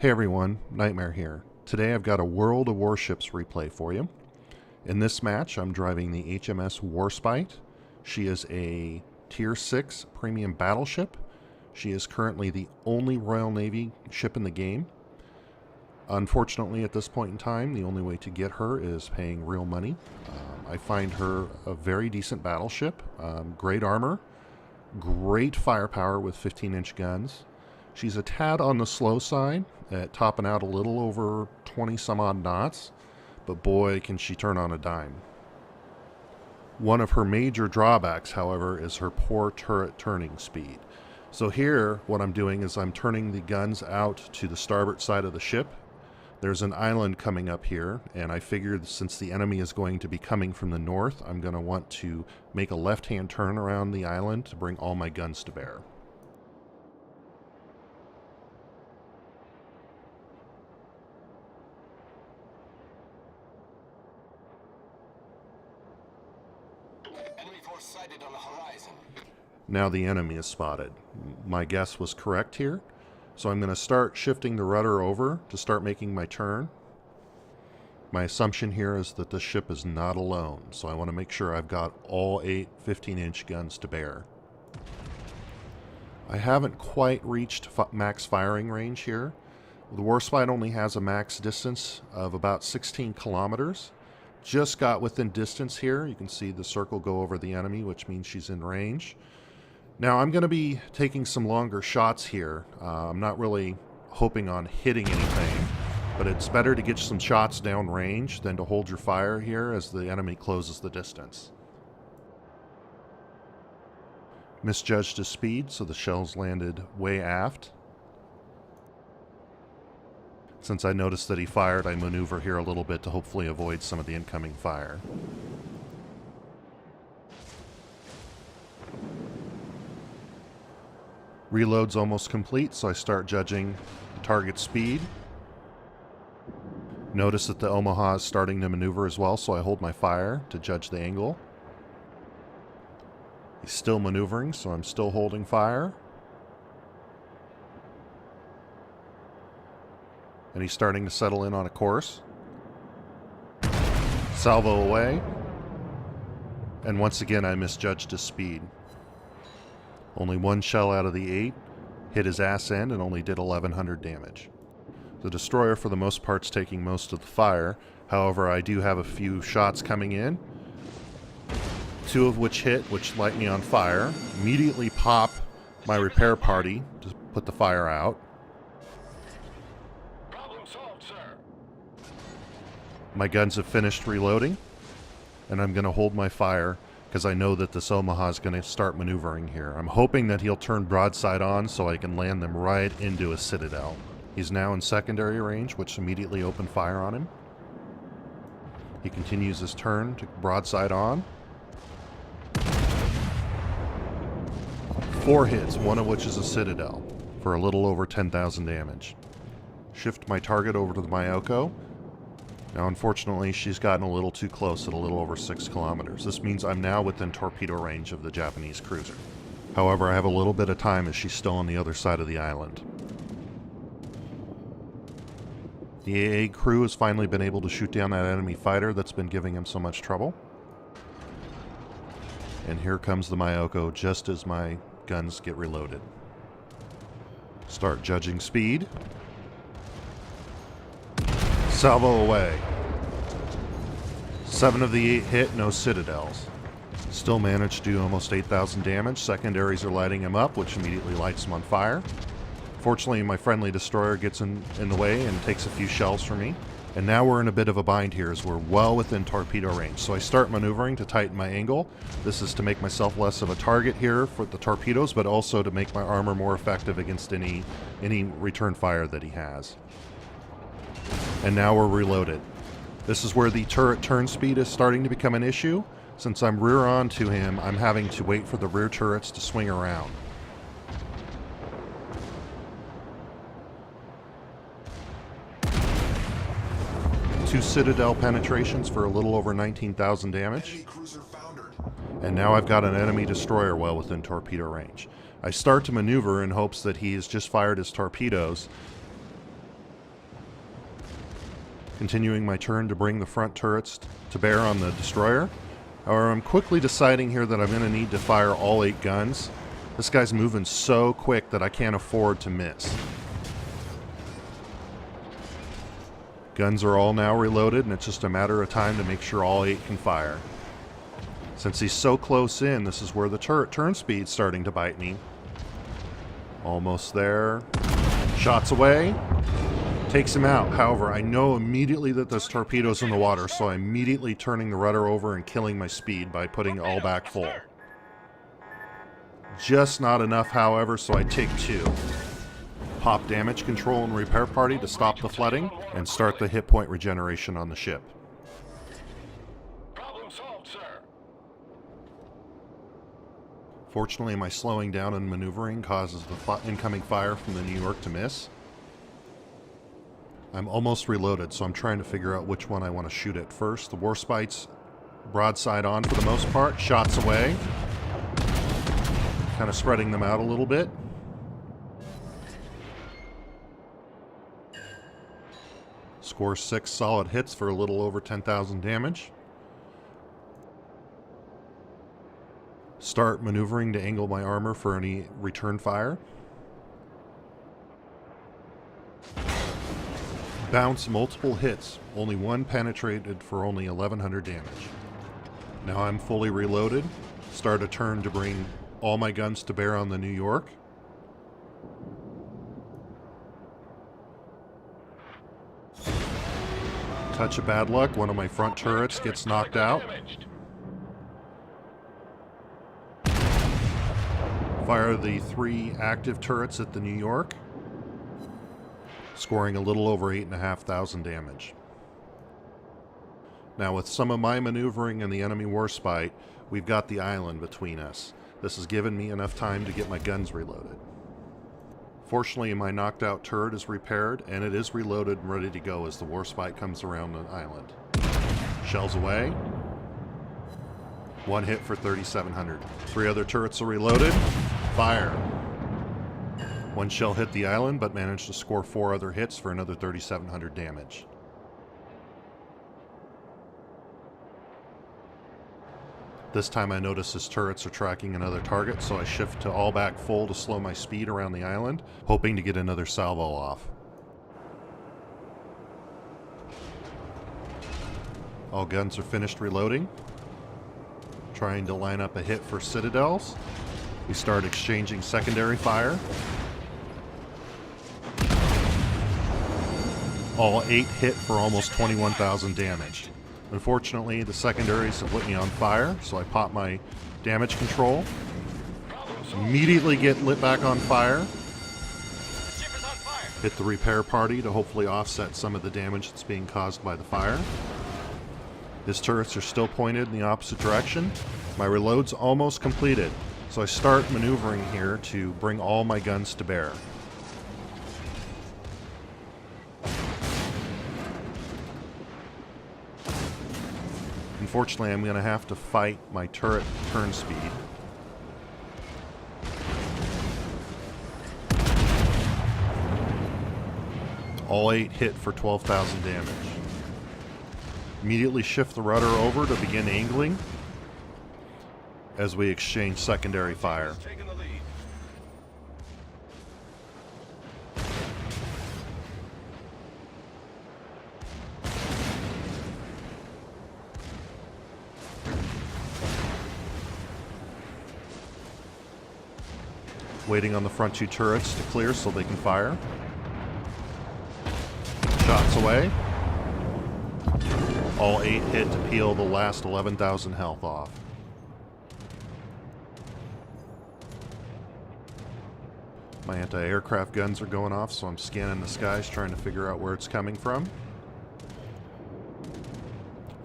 Hey everyone, Nightmare here. Today I've got a World of Warships replay for you. In this match, I'm driving the HMS Warspite. She is a Tier 6 premium battleship. She is currently the only Royal Navy ship in the game. Unfortunately, at this point in time, the only way to get her is paying real money. I find her a very decent battleship, great armor, great firepower with 15-inch guns. She's a tad on the slow side, at topping out a little over 20 some odd knots, but boy can she turn on a dime. One of her major drawbacks, however, is her poor turret turning speed. So here, what I'm doing is I'm turning the guns out to the starboard side of the ship. There's an island coming up here, and I figured since the enemy is going to be coming from the north, I'm going to want to make a left-hand turn around the island to bring all my guns to bear. Sighted on the horizon. Now the enemy is spotted. My guess was correct here, so I'm going to start shifting the rudder over to start making my turn. My assumption here is that the ship is not alone, so I want to make sure I've got all 8 15-inch guns to bear. I haven't quite reached max firing range here. The Warspite only has a max distance of about 16 kilometers. Just got within distance here. You can see the circle go over the enemy, which means she's in range. Now I'm going to be taking some longer shots here. I'm not really hoping on hitting anything, but it's better to get some shots down range than to hold your fire here as the enemy closes the distance. Misjudged his speed, so the shells landed way aft. Since I noticed that he fired, I maneuver here a little bit to hopefully avoid some of the incoming fire. Reload's almost complete, so I start judging the target speed. Notice that the Omaha is starting to maneuver as well, so I hold my fire to judge the angle. He's still maneuvering, so I'm still holding fire. And he's starting to settle in on a course. Salvo away. And once again, I misjudged his speed. Only one shell out of the 8 hit his ass end and only did 1,100 damage. The destroyer, for the most part, is taking most of the fire. However, I do have a few shots coming in. 2 of which hit, which light me on fire. Immediately pop my repair party to put the fire out. My guns have finished reloading, and I'm going to hold my fire because I know that this Omaha is going to start maneuvering here. I'm hoping that he'll turn broadside on so I can land them right into a citadel. He's now in secondary range, which immediately opened fire on him. He continues his turn to broadside on. 4 hits, one of which is a citadel, for a little over 10,000 damage. Shift my target over to the Myoko. Now, unfortunately, she's gotten a little too close at a little over 6 kilometers. This means I'm now within torpedo range of the Japanese cruiser. However, I have a little bit of time as she's still on the other side of the island. The AA crew has finally been able to shoot down that enemy fighter that's been giving him so much trouble. And here comes the Myoko just as my guns get reloaded. Start judging speed. Salvo away. 7 of the 8 hit, no citadels. Still managed to do almost 8,000 damage. Secondaries are lighting him up, which immediately lights him on fire. Fortunately, my friendly destroyer gets in the way and takes a few shells from me. And now we're in a bit of a bind here as we're well within torpedo range. So I start maneuvering to tighten my angle. This is to make myself less of a target here for the torpedoes, but also to make my armor more effective against any return fire that he has. And now we're reloaded. This is where the turret turn speed is starting to become an issue. Since I'm rear on to him, I'm having to wait for the rear turrets to swing around. Two citadel penetrations for a little over 19,000 damage. And now I've got an enemy destroyer well within torpedo range. I start to maneuver in hopes that he has just fired his torpedoes. Continuing my turn to bring the front turrets to bear on the destroyer. However, I'm quickly deciding here that I'm going to need to fire all 8 guns. This guy's moving so quick that I can't afford to miss. Guns are all now reloaded, and it's just a matter of time to make sure all 8 can fire. Since he's so close in, this is where the turn speed's starting to bite me. Almost there. Shots away. Takes him out. However, I know immediately that there's torpedoes in the water, so I'm immediately turning the rudder over and killing my speed by putting it all back full. Just not enough, however, so I take 2. Pop damage control and repair party to stop the flooding, and start the hit point regeneration on the ship. Problem solved, sir. Fortunately, my slowing down and maneuvering causes the incoming fire from the New York to miss. I'm almost reloaded, so I'm trying to figure out which one I want to shoot at first. The Warspite's broadside on for the most part, shots away. Kind of spreading them out a little bit. Score 6 solid hits for a little over 10,000 damage. Start maneuvering to angle my armor for any return fire. Bounce multiple hits, only one penetrated for only 1,100 damage. Now I'm fully reloaded. Start a turn to bring all my guns to bear on the New York. Touch of bad luck, one of my front turrets gets knocked out. Fire the 3 active turrets at the New York, scoring a little over 8,500 damage. Now with some of my maneuvering and the enemy Warspite, we've got the island between us. This has given me enough time to get my guns reloaded. Fortunately, my knocked out turret is repaired, and it is reloaded and ready to go as the Warspite comes around the island. Shells away. 1 hit for 3,700. 3 other turrets are reloaded. Fire. 1 shell hit the island, but managed to score 4 other hits for another 3,700 damage. This time I notice his turrets are tracking another target, so I shift to all back full to slow my speed around the island, hoping to get another salvo off. All guns are finished reloading. Trying to line up a hit for citadels. We start exchanging secondary fire. All 8 hit for almost 21,000 damage. Unfortunately, the secondaries have lit me on fire, so I pop my damage control. Immediately get lit back on fire. Hit the repair party to hopefully offset some of the damage that's being caused by the fire. His turrets are still pointed in the opposite direction. My reload's almost completed, so I start maneuvering here to bring all my guns to bear. Unfortunately, I'm going to have to fight my turret turn speed. All 8 hit for 12,000 damage. Immediately shift the rudder over to begin angling as we exchange secondary fire. Waiting on the front 2 turrets to clear so they can fire. Shots away. All 8 hit to peel the last 11,000 health off. My anti-aircraft guns are going off, so I'm scanning the skies trying to figure out where it's coming from.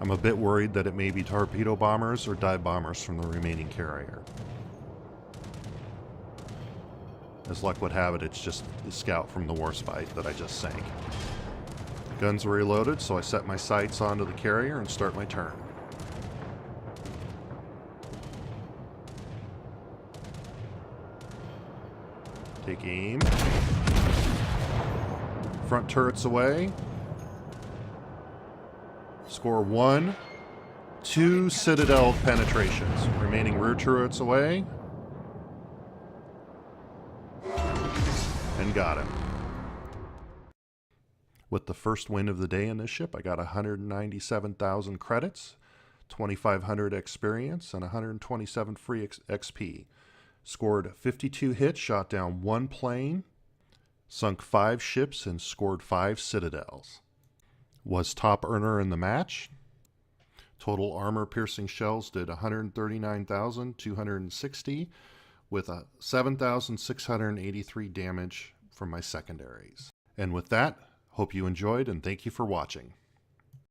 I'm a bit worried that it may be torpedo bombers or dive bombers from the remaining carrier. As luck would have it, it's just the scout from the Warspite that I just sank. Guns are reloaded, so I set my sights onto the carrier and start my turn. Take aim. Front turrets away. Score 1, 2 Citadel penetrations. Remaining rear turrets away. And got him. With the first win of the day in this ship, I got 197,000 credits, 2,500 experience, and 127 free XP. Scored 52 hits, shot down 1 plane, sunk 5 ships, and scored 5 citadels. Was top earner in the match. Total armor-piercing shells did 139,260, with 7,683 damage from my secondaries. And with that, hope you enjoyed, and thank you for watching.